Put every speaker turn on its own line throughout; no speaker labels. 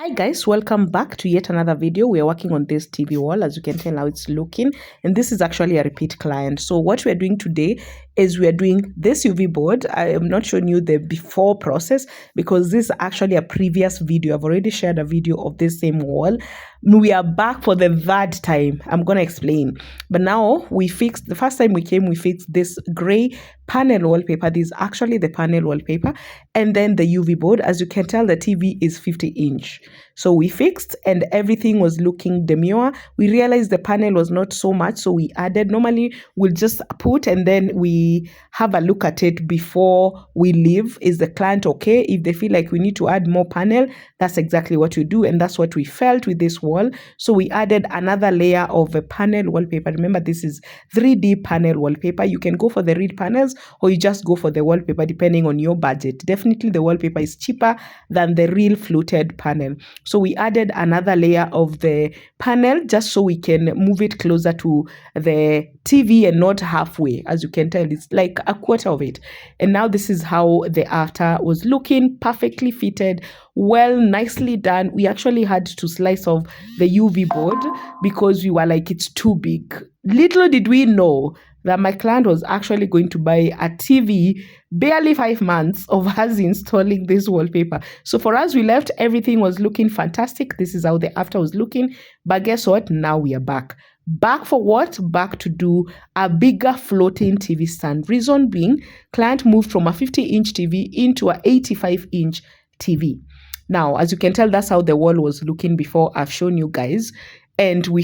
Hi guys, welcome back to yet another video. We are working on this TV wall. As you can tell how it's looking, and this is actually a repeat client. So what we are doing today is we are doing this UV board. I am not showing you the before process because this is actually a previous video. I've already shared a video of this same wall. We are back for the third time. I'm gonna explain. But now we fixed, the first time we came, we fixed this gray panel wallpaper. This is actually the panel wallpaper, and then the UV board. As you can tell, the TV is 50-inch. So we fixed and everything was looking demure. We realized the panel was not so much, so we added. Normally we'll just put and then we have a look at it before we leave. Is the client okay? If they feel like we need to add more panel, that's exactly what we do, and that's what we felt with this wall. So we added another layer of a panel wallpaper. Remember, this is 3D panel wallpaper. You can go for the real panels or you just go for the wallpaper depending on your budget. Definitely the wallpaper is cheaper than the real fluted panel. So we added another layer of the panel just so we can move it closer to the TV and not halfway. As you can tell, it's like a quarter of it. And now this is how the after was looking, perfectly fitted, well, nicely done. We actually had to slice off the UV board because we were like, it's too big. Little did we know that my client was actually going to buy a TV barely 5 months of us installing this wallpaper. So for us, we left, everything was looking fantastic. This is how the after was looking. But guess what? Now we are back. Back for what? Back to do a bigger floating TV stand. Reason being, client moved from a 50-inch TV into a 85-inch TV. Now, as you can tell, that's how the wall was looking before. I've shown you guys. And we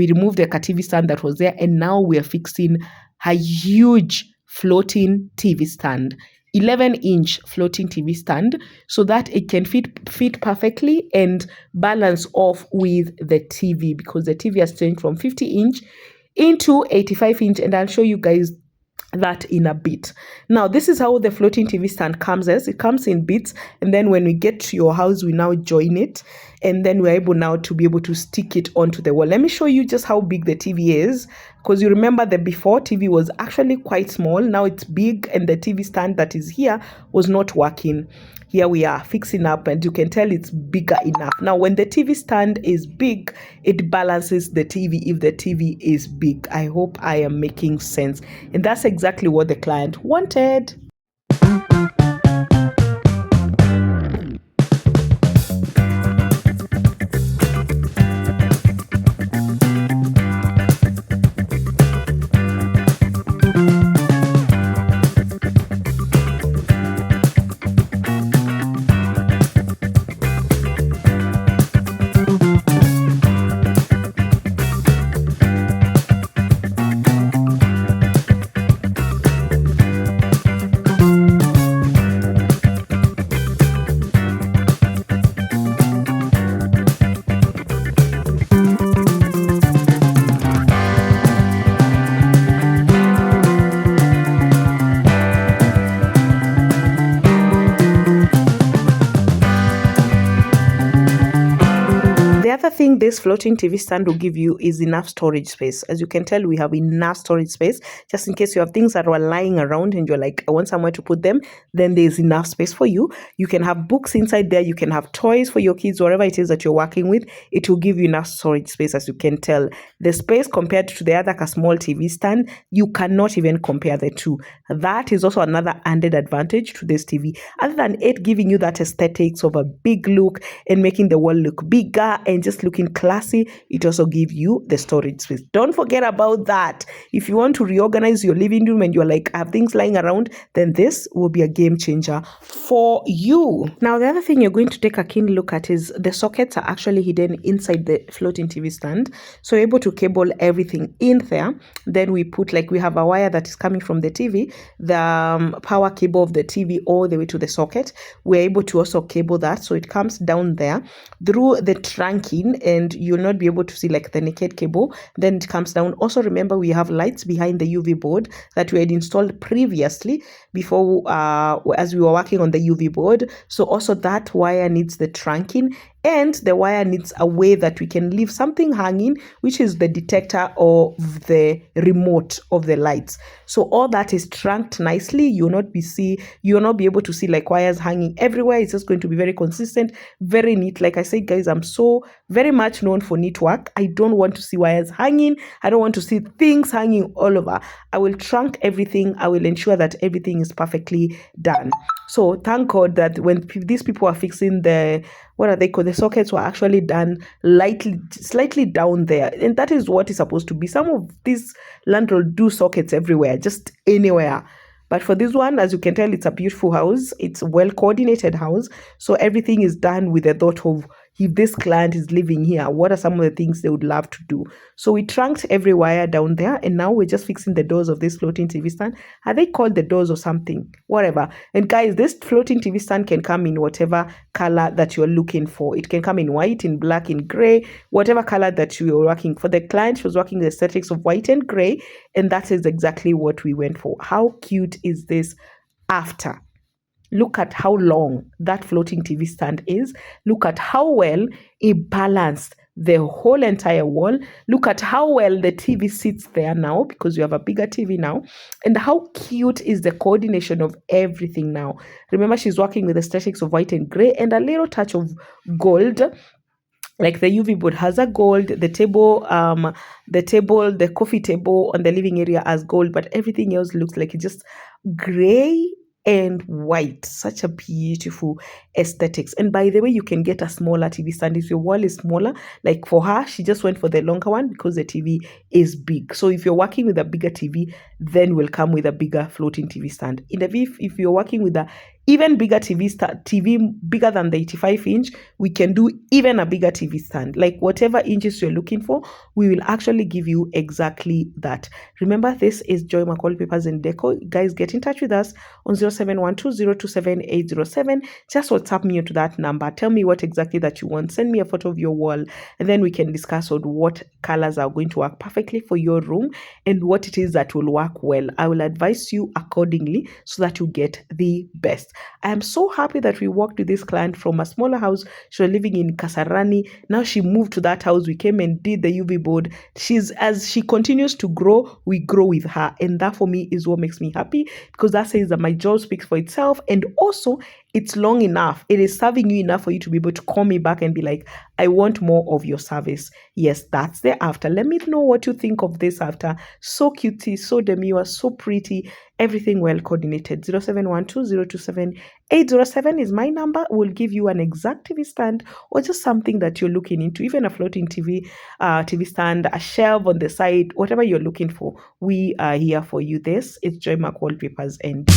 removed the TV stand that was there, and now we are fixing a huge floating TV stand, 11-inch floating TV stand, so that it can fit perfectly and balance off with the TV, because the TV has changed from 50-inch into 85-inch, and I'll show you guys that in a bit. Now, this is how the floating TV stand comes as. It comes in bits, and then when we get to your house, we now join it, and then we're able now to be able to stick it onto the wall. Let me show you just how big the TV is, because you remember the before TV was actually quite small. Now it's big, and the TV stand that is here was not working. Here we are fixing up, and you can tell it's bigger enough. Now, when the TV stand is big, it balances the TV if the TV is big. I hope I am making sense. And that's exactly what the client wanted. Thing this floating TV stand will give you is enough storage space. As you can tell, we have enough storage space just in case you have things that are lying around and you're like, I want somewhere to put them, then there's enough space for you. You can have books inside there, you can have toys for your kids, whatever it is that you're working with. It will give you enough storage space. As you can tell, the space compared to the other small TV stand, you cannot even compare the two. That is also another added advantage to this TV. Other than it giving you that aesthetics of a big look and making the wall look bigger and just looking classy, it also gives you the storage space. Don't forget about that. If you want to reorganize your living room and you're like, I have things lying around, then this will be a game changer for you. Now, the other thing you're going to take a keen look at is the sockets are actually hidden inside the floating TV stand. So you're able to cable everything in there. Then we have a wire that is coming from the TV, the power cable of the TV all the way to the socket. We're able to also cable that. So it comes down there through the trunking, and you'll not be able to see like the naked cable. Then it comes down. Also remember, we have lights behind the UV board that we had installed previously before as we were working on the UV board. So also that wire needs the trunking, and the wire needs a way that we can leave something hanging, which is the detector of the remote of the lights. So all that is trunked nicely. You'll not be able to see like wires hanging everywhere. It's just going to be very consistent, very neat. Like I said, guys, I'm so very much known for neat work. I don't want to see wires hanging. I don't want to see things hanging all over. I will trunk everything. I will ensure that everything is perfectly done. So thank God that when these people are fixing the, what are they called, the sockets, were actually done slightly down there, and that is what is supposed to be. Some of these landlords do sockets everywhere, just anywhere. But for this one, as you can tell, it's a beautiful house. It's a well coordinated house. So everything is done with the thought of, if this client is living here, what are some of the things they would love to do? So we trunked every wire down there, and now we're just fixing the doors of this floating TV stand. Are they called the doors or something? Whatever. And guys, this floating TV stand can come in whatever color that you're looking for. It can come in white, in black, in gray, whatever color that you're working for. The client was working the aesthetics of white and gray, and that is exactly what we went for. How cute is this after? Look at how long that floating TV stand is. Look at how well it balanced the whole entire wall. Look at how well the TV sits there now, because you have a bigger TV now. And how cute is the coordination of everything now. Remember, she's working with aesthetics of white and gray and a little touch of gold. Like the UV board has a gold, the coffee table on the living area has gold, but everything else looks like it's just gray and white. Such a beautiful aesthetics. And by the way, you can get a smaller TV stand if your wall is smaller. Like for her, she just went for the longer one because the TV is big. So if you're working with a bigger TV, then will come with a bigger floating TV stand. If you're working with a even bigger TV bigger than the 85-inch, we can do even a bigger TV stand. Like whatever inches you're looking for, we will actually give you exactly that. Remember, this is Joy McCall Papers and Deco. Guys, get in touch with us on 0712027807. Just WhatsApp me to that number. Tell me what exactly that you want. Send me a photo of your wall, and then we can discuss on what colors are going to work perfectly for your room and what it is that will work well. I will advise you accordingly so that you get the best. I am so happy that we worked with this client from a smaller house. She was living in Kasarani. Now she moved to that house. We came and did the UV board. As she continues to grow, we grow with her. And that for me is what makes me happy, because that says that my job speaks for itself. And also, it's long enough. It is serving you enough for you to be able to call me back and be like, I want more of your service. Yes, that's the after. Let me know what you think of this after. So cutesy, so demure, so pretty, everything well coordinated. 0712027807 is my number. We'll give you an exact TV stand or just something that you're looking into, even a floating TV stand, a shelf on the side, whatever you're looking for. We are here for you. This is Joy McCall Papers and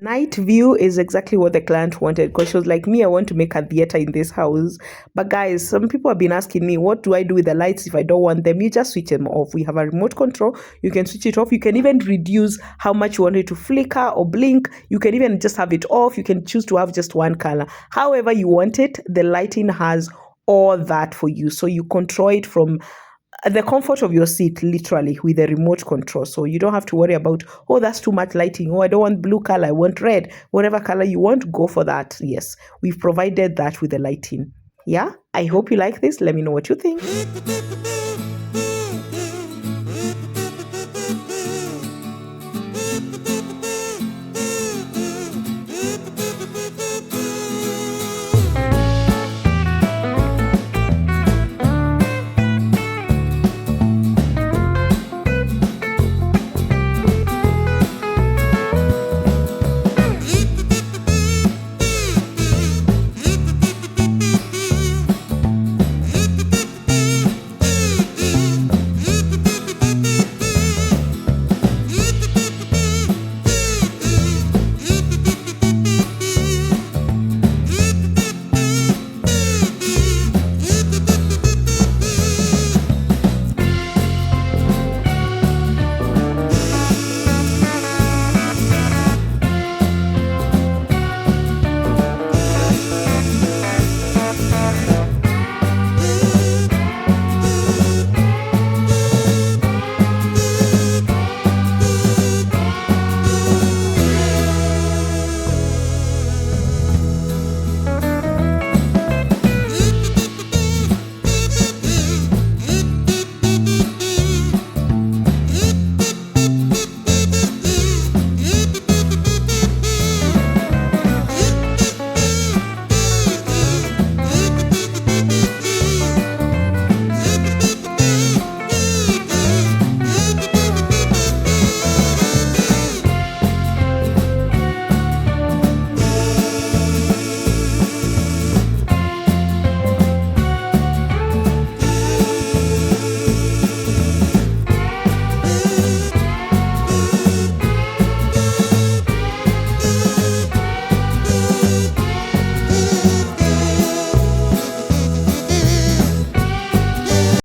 night view is exactly what the client wanted, because she was like, me, I want to make a theater in this house. But guys, some people have been asking me, what do I do with the lights if I don't want them? You just switch them off. We have a remote control. You can switch it off. You can even reduce how much you want it to flicker or blink. You can even just have it off. You can choose to have just one color. However you want it, the lighting has all that for you. So you control it from the comfort of your seat, literally, with a remote control. So you don't have to worry about, oh, that's too much lighting. Oh, I don't want blue color. I want red. Whatever color you want, go for that. Yes, we've provided that with the lighting. Yeah, I hope you like this. Let me know what you think.